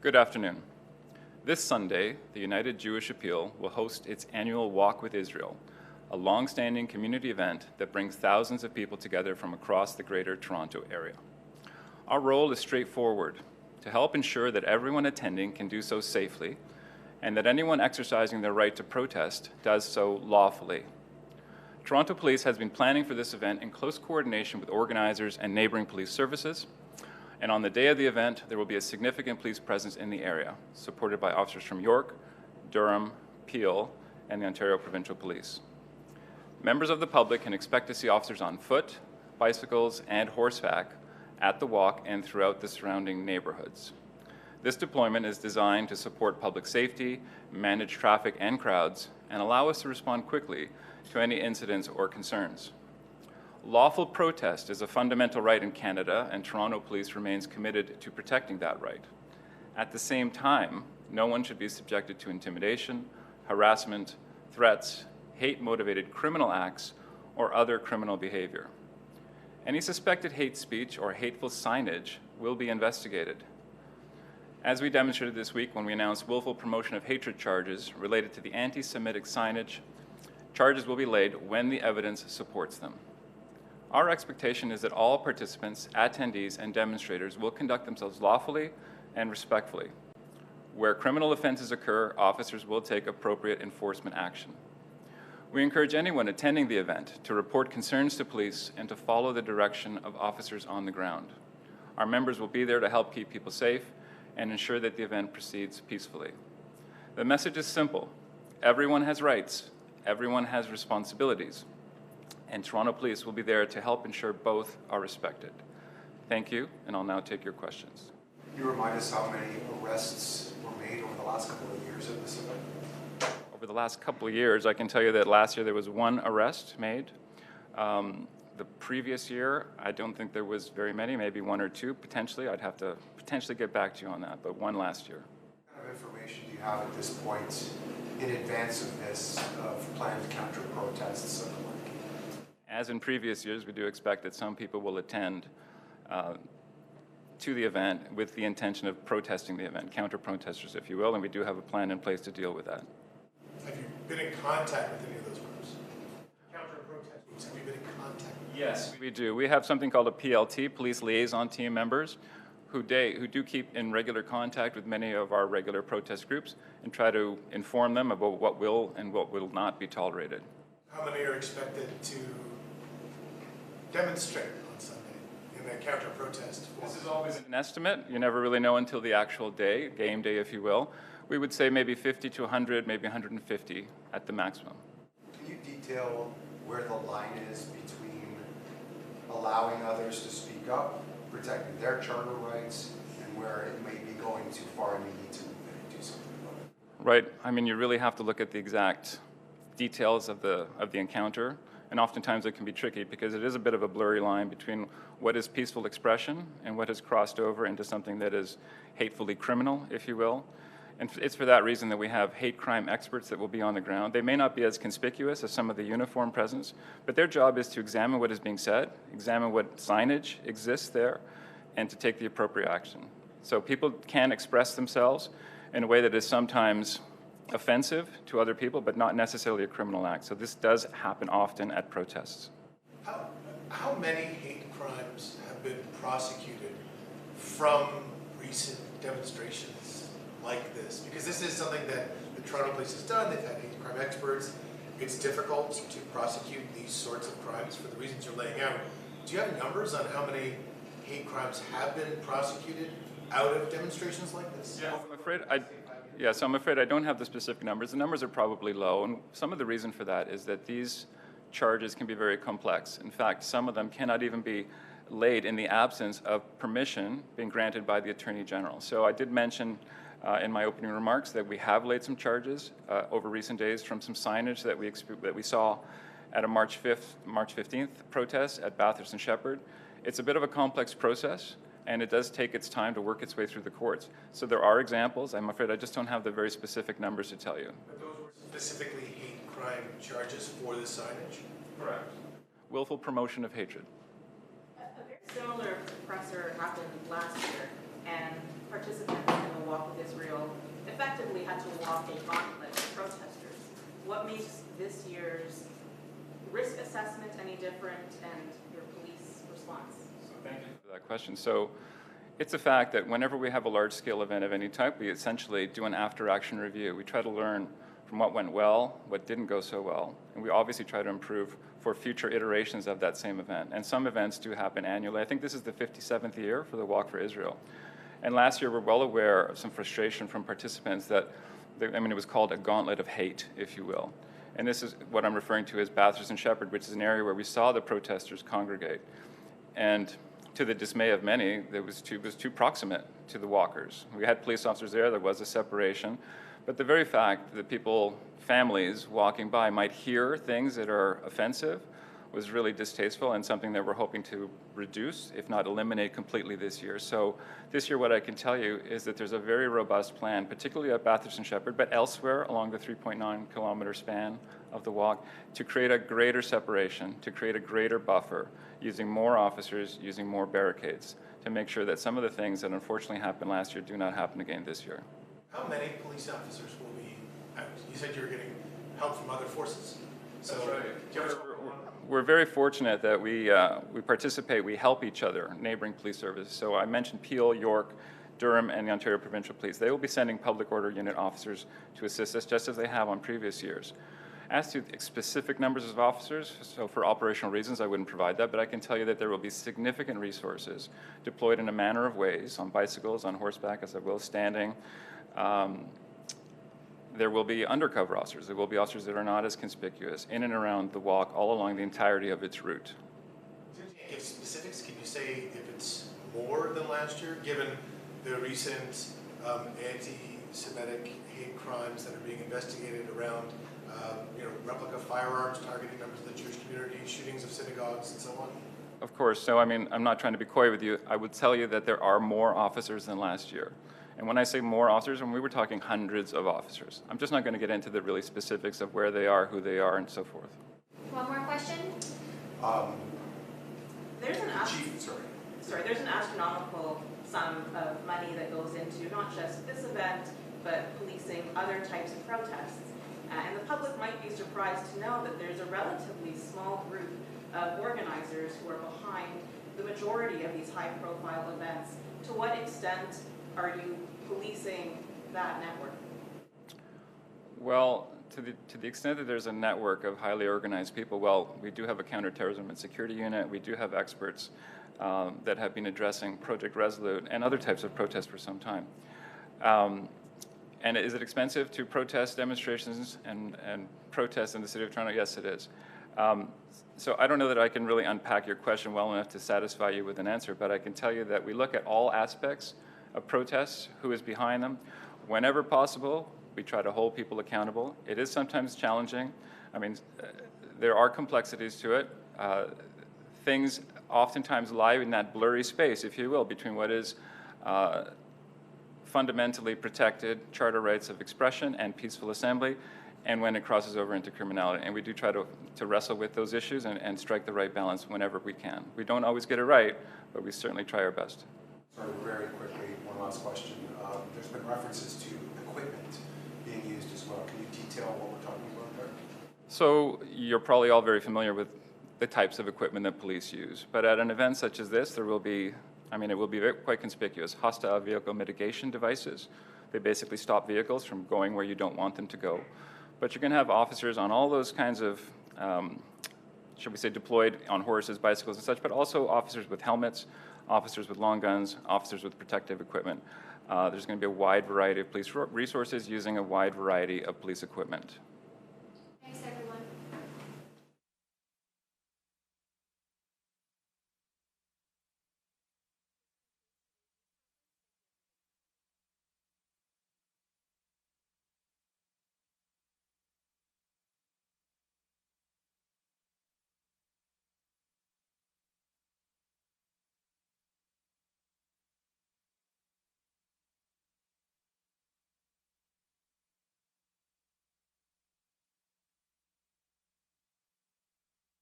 Good afternoon. This Sunday, the United Jewish Appeal will host its annual Walk with Israel, a long-standing community event that brings thousands of people together from across the Greater Toronto area. Our role is straightforward: to help ensure that everyone attending can do so safely, and that anyone exercising their right to protest does so lawfully. Toronto Police has been planning for this event in close coordination with organizers and neighboring police services. And on the day of the event, there will be a significant police presence in the area, supported by officers from York, Durham, Peel, and the Ontario Provincial Police. Members of the public can expect to see officers on foot, bicycles, and horseback at the walk and throughout the surrounding neighborhoods. This deployment is designed to support public safety, manage traffic and crowds, and allow us to respond quickly to any incidents or concerns. Lawful protest is a fundamental right in Canada, and Toronto Police remains committed to protecting that right. At the same time, no one should be subjected to intimidation, harassment, threats, hate-motivated criminal acts, or other criminal behavior. Any suspected hate speech or hateful signage will be investigated. As we demonstrated this week when we announced willful promotion of hatred charges related to the anti-Semitic signage, charges will be laid when the evidence supports them. Our expectation is that all participants, attendees, and demonstrators will conduct themselves lawfully and respectfully. Where criminal offenses occur, officers will take appropriate enforcement action. We encourage anyone attending the event to report concerns to police and to follow the direction of officers on the ground. Our members will be there to help keep people safe and ensure that the event proceeds peacefully. The message is simple: everyone has rights, everyone has responsibilities, and Toronto Police will be there to help ensure both are respected. Thank you, and I'll now take your questions. Can you remind us how many arrests were made over the last couple of years at this event? Over the last couple of years, I can tell you that last year there was one arrest made. The previous year, I don't think there was very many, maybe one or two potentially. I'd have to potentially get back to you on that, but one last year. What kind of information do you have at this point in advance of this, of planned counter-protests? As in previous years, we do expect that some people will attend to the event with the intention of protesting the event, counter-protesters, if you will, and we do have a plan in place to deal with that. Have you been in contact with any of those groups? Counter-protesters, have you been in contact with them? Yes, we do. We have something called a PLT, Police Liaison Team members, who do keep in regular contact with many of our regular protest groups and try to inform them about what will and what will not be tolerated. How many are expected to demonstrate on Sunday in that counter-protest? This is always an estimate. You never really know until the actual day, game day if you will. We would say maybe 50 to 100, maybe 150 at the maximum. Can you detail where the line is between allowing others to speak up, protecting their charter rights, and where it may be going too far and you need to do something about it? Right. I mean, you really have to look at the exact details of the encounter. And oftentimes it can be tricky because it is a bit of a blurry line between what is peaceful expression and what has crossed over into something that is hatefully criminal, if you will. And it's for that reason that we have hate crime experts that will be on the ground. They may not be as conspicuous as some of the uniform presence, but their job is to examine what is being said, examine what signage exists there, and to take the appropriate action. So people can express themselves in a way that is sometimes offensive to other people, but not necessarily a criminal act. So this does happen often at protests. How many hate crimes have been prosecuted from recent demonstrations like this? Because this is something that the Toronto Police has done. They've had hate crime experts. It's difficult to prosecute these sorts of crimes for the reasons you're laying out. Do you have numbers on how many hate crimes have been prosecuted out of demonstrations like this? Yeah, I'm afraid I don't have the specific numbers. The numbers are probably low, and some of the reason for that is that these charges can be very complex. In fact, some of them cannot even be laid in the absence of permission being granted by the Attorney General. So I did mention in my opening remarks that we have laid some charges over recent days from some signage that we saw at a March 15th protest at Bathurst and Shepherd. It's a bit of a complex process, and it does take its time to work its way through the courts. So there are examples. I'm afraid I just don't have the very specific numbers to tell you. But those were specifically hate crime charges for the signage? Correct. Willful promotion of hatred. A very similar presser happened last year, and participants in the Walk with had to walk a gauntlet of protesters. What makes this year's risk assessment any different and your police response? So thank you for that question. So it's a fact that whenever we have a large-scale event of any type, we essentially do an after-action review. We try to learn from what went well, what didn't go so well, and we obviously try to improve for future iterations of that same event. And some events do happen annually. I think this is the 57th year for the Walk for Israel. And last year, we're well aware of some frustration from participants that, it was called a gauntlet of hate, if you will. And this is what I'm referring to as Bathurst and Shepherd, which is an area where we saw the protesters congregate. And to the dismay of many, it was too proximate to the walkers. We had police officers there was a separation. But the very fact that families walking by might hear things that are offensive was really distasteful and something that we're hoping to reduce, if not eliminate completely this year. So this year what I can tell you is that there's a very robust plan, particularly at Bathurst and Shepherd, but elsewhere along the 3.9 kilometer span of the walk, to create a greater separation, to create a greater buffer, using more officers, using more barricades, to make sure that some of the things that unfortunately happened last year do not happen again this year. How many police officers will be out? You said you were getting help from other forces. So that's right. We're very fortunate that we participate, we help each other, neighboring police services. So I mentioned Peel, York, Durham, and the Ontario Provincial Police. They will be sending public order unit officers to assist us, just as they have on previous years. As to specific numbers of officers, so for operational reasons, I wouldn't provide that, but I can tell you that there will be significant resources deployed in a manner of ways, on bicycles, on horseback, as I will, standing. There will be undercover officers. There will be officers that are not as conspicuous in and around the walk all along the entirety of its route. Can you give specifics? Can you say if it's more than last year, given the recent anti-Semitic hate crimes that are being investigated around replica firearms targeting members of the Jewish community, shootings of synagogues, and so on? Of course. So, I'm not trying to be coy with you. I would tell you that there are more officers than last year. And when I say more officers, we were talking hundreds of officers. I'm just not going to get into the really specifics of where they are, who they are, and so forth. One more question? There's There's an astronomical sum of money that goes into not just this event, but policing other types of protests. And the public might be surprised to know that there's a relatively small group of organizers who are behind the majority of these high-profile events. To what extent are you policing that network? Well, to the extent that there's a network of highly organized people, well, we do have a counterterrorism and security unit. We do have experts that have been addressing Project Resolute and other types of protests for some time. And is it expensive to protest demonstrations and protest in the city of Toronto? Yes, it is. So I don't know that I can really unpack your question well enough to satisfy you with an answer, but I can tell you that we look at all aspects of protests, who is behind them. Whenever possible, we try to hold people accountable. It is sometimes challenging. There are complexities to it. Things oftentimes lie in that blurry space, if you will, between what is fundamentally protected charter rights of expression and peaceful assembly, and when it crosses over into criminality. And we do try to wrestle with those issues and strike the right balance whenever we can. We don't always get it right, but we certainly try our best. Sorry, very quickly, one last question. There's been references to equipment being used as well. Can you detail what we're talking about there? So you're probably all very familiar with the types of equipment that police use. But at an event such as this, there will be, it will be quite conspicuous. Hostile vehicle mitigation devices. They basically stop vehicles from going where you don't want them to go. But you're going to have officers on all those kinds of, should we say, deployed on horses, bicycles, and such, but also officers with helmets, officers with long guns, officers with protective equipment. There's going to be a wide variety of police resources using a wide variety of police equipment.